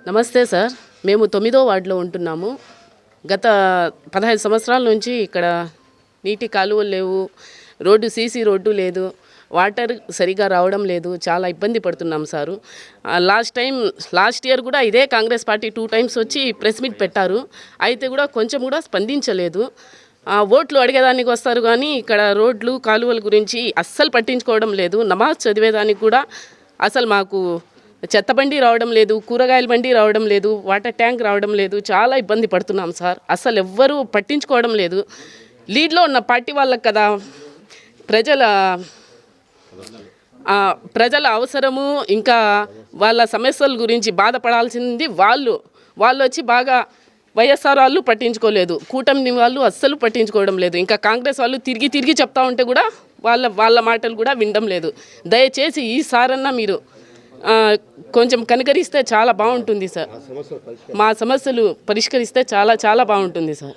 నమస్తే సార్. మేము 9వ వార్డులో ఉంటున్నాము. గత 15 సంవత్సరాల నుంచి ఇక్కడ నీటి కాలువలు లేవు, సీసీ రోడ్డు లేదు, వాటర్ సరిగా రావడం లేదు. చాలా ఇబ్బంది పడుతున్నాం సారు. లాస్ట్ ఇయర్ కూడా ఇదే కాంగ్రెస్ పార్టీ 2 టైమ్స్ వచ్చి ప్రెస్ మీట్ పెట్టారు. అయితే కూడా కొంచెం కూడా స్పందించలేదు. ఓట్లు అడిగేదానికి వస్తారు కానీ ఇక్కడ రోడ్లు కాలువల గురించి అస్సలు పట్టించుకోవడం లేదు. నమాజ్ చదివేదానికి కూడా అసలు మాకు చెత్త బండి రావడం లేదు, కూరగాయల బండి రావడం లేదు, వాటర్ ట్యాంక్ రావడం లేదు. చాలా ఇబ్బంది పడుతున్నాం సార్. అసలు ఎవ్వరూ పట్టించుకోవడం లేదు. లీడ్లో ఉన్న పార్టీ వాళ్ళకి కదా ప్రజల అవసరము, ఇంకా వాళ్ళ సమస్యల గురించి బాధపడాల్సింది వాళ్ళు వచ్చి బాగా వైఎస్ఆర్ వాళ్ళు పట్టించుకోలేదు, కూటమి వాళ్ళు అస్సలు పట్టించుకోవడం లేదు. ఇంకా కాంగ్రెస్ వాళ్ళు తిరిగి చెప్తా ఉంటే కూడా వాళ్ళ మాటలు కూడా వినడం లేదు. దయచేసి ఈసారన్నా మీరు కొంచెం కనికరిస్తే చాలా బాగుంటుంది సార్. మా సమస్యలు పరిష్కరిస్తే చాలా బాగుంటుంది సార్.